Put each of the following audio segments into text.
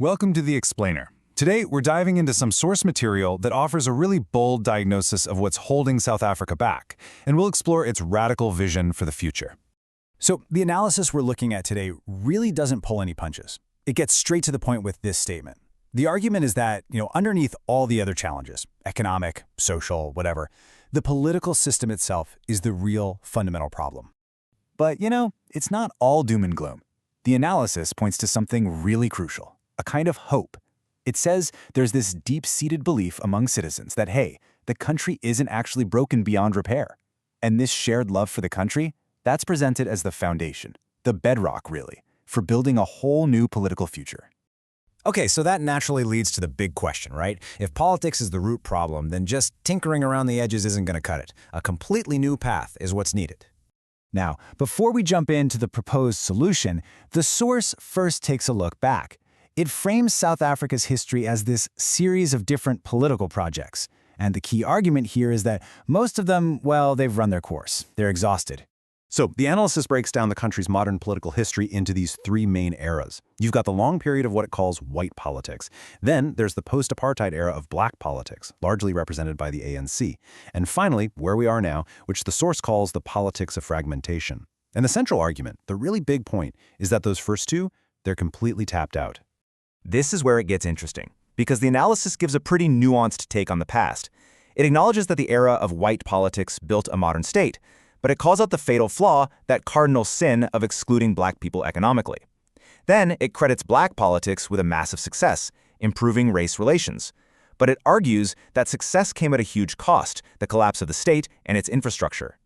Welcome to The Explainer. Today, we're diving into some source material that offers a really bold diagnosis of what's holding South Africa back, and we'll explore its radical vision for the future. So the analysis we're looking at today really doesn't pull any punches. It gets straight to the point with this statement. The argument is that, underneath all the other challenges, economic, social, whatever, the political system itself is the real fundamental problem. But, it's not all doom and gloom. The analysis points to something really crucial, a kind of hope. It says there's this deep-seated belief among citizens that, hey, the country isn't actually broken beyond repair. And this shared love for the country, that's presented as the foundation, the bedrock, really, for building a whole new political future. Okay, so that naturally leads to the big question, right? If politics is the root problem, then just tinkering around the edges isn't going to cut it. A completely new path is what's needed. Now, before we jump into the proposed solution, the source first takes a look back. It frames South Africa's history as this series of different political projects. And the key argument here is that most of them, well, they've run their course. They're exhausted. So the analysis breaks down the country's modern political history into these three main eras. You've got the long period of what it calls white politics. Then there's the post-apartheid era of black politics, largely represented by the ANC. And finally, where we are now, which the source calls the politics of fragmentation. And the central argument, the really big point, is that those first two, they're completely tapped out. This is where it gets interesting, because the analysis gives a pretty nuanced take on the past. It acknowledges that the era of white politics built a modern state, but it calls out the fatal flaw, that cardinal sin of excluding black people economically. Then it credits black politics with a massive success, improving race relations. But it argues that success came at a huge cost, the collapse of the state and its infrastructure.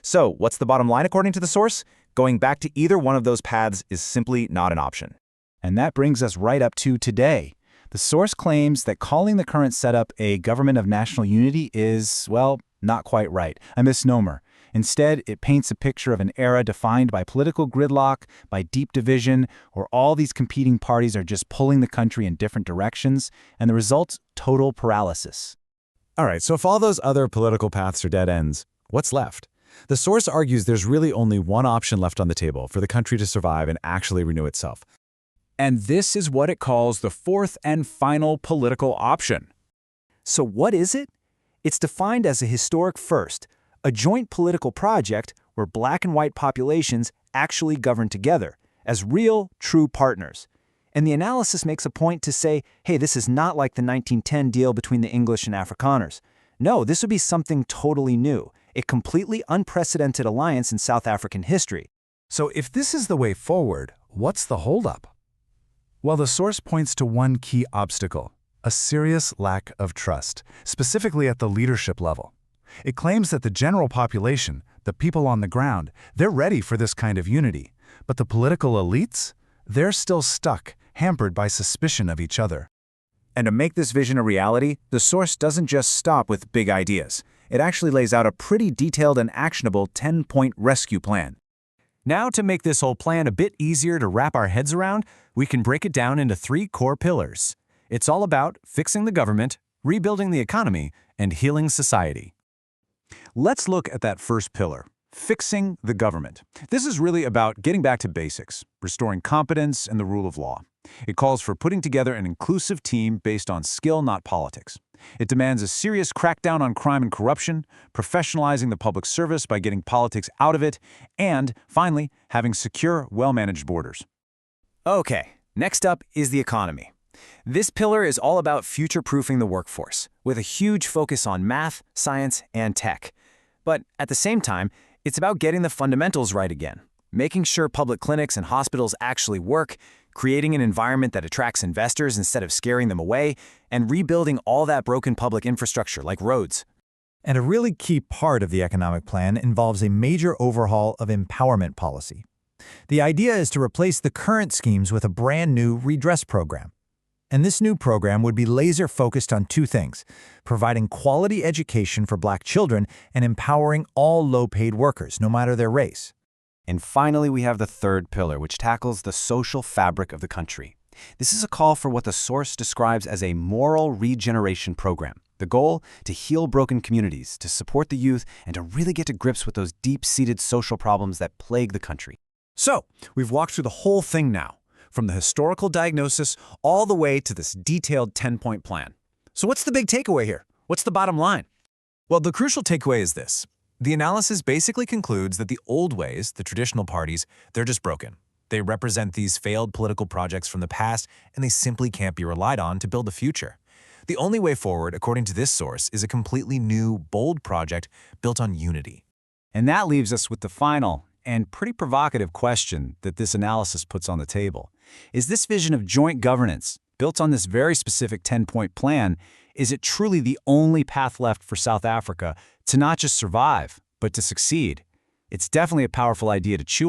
So what's the bottom line according to the source? Going back to either one of those paths is simply not an option. And that brings us right up to today. The source claims that calling the current setup a government of national unity is, well, not quite right, a misnomer. Instead, it paints a picture of an era defined by political gridlock, by deep division, where all these competing parties are just pulling the country in different directions, and the result, total paralysis. All right, so if all those other political paths are dead ends, what's left? The source argues there's really only one option left on the table for the country to survive and actually renew itself. And this is what it calls the fourth and final political option. So what is it? It's defined as a historic first, a joint political project where black and white populations actually govern together as real, true partners. And the analysis makes a point to say, hey, this is not like the 1910 deal between the English and Afrikaners. No, this would be something totally new, a completely unprecedented alliance in South African history. So if this is the way forward, what's the holdup? Well, the source points to one key obstacle, a serious lack of trust, specifically at the leadership level. It claims that the general population, the people on the ground, they're ready for this kind of unity. But the political elites? They're still stuck, hampered by suspicion of each other. And to make this vision a reality, the source doesn't just stop with big ideas. It actually lays out a pretty detailed and actionable 10-point rescue plan. Now, to make this whole plan a bit easier to wrap our heads around, we can break it down into three core pillars. It's all about fixing the government, rebuilding the economy, and healing society. Let's look at that first pillar, fixing the government. This is really about getting back to basics, restoring competence and the rule of law. It calls for putting together an inclusive team based on skill, not politics. It demands a serious crackdown on crime and corruption, professionalizing the public service by getting politics out of it, and, finally, having secure, well-managed borders. Okay, next up is the economy. This pillar is all about future-proofing the workforce, with a huge focus on math, science, and tech. But at the same time, it's about getting the fundamentals right again, making sure public clinics and hospitals actually work, creating an environment that attracts investors instead of scaring them away, and rebuilding all that broken public infrastructure like roads. And a really key part of the economic plan involves a major overhaul of empowerment policy. The idea is to replace the current schemes with a brand new redress program. And this new program would be laser-focused on two things: providing quality education for black children and empowering all low-paid workers, no matter their race. And finally, we have the third pillar, which tackles the social fabric of the country. This is a call for what the source describes as a moral regeneration program. The goal? To heal broken communities, to support the youth, and to really get to grips with those deep-seated social problems that plague the country. So, we've walked through the whole thing now. from the historical diagnosis all the way to this detailed 10-point plan. So what's the big takeaway here? What's the bottom line? Well, the crucial takeaway is this. The analysis basically concludes that the old ways, the traditional parties, they're just broken. They represent these failed political projects from the past, and they simply can't be relied on to build the future. The only way forward, according to this source, is a completely new, bold project built on unity. And that leaves us with the final and pretty provocative question that this analysis puts on the table. Is this vision of joint governance, built on this very specific 10-point plan, is it truly the only path left for South Africa to not just survive, but to succeed? It's definitely a powerful idea to chew on.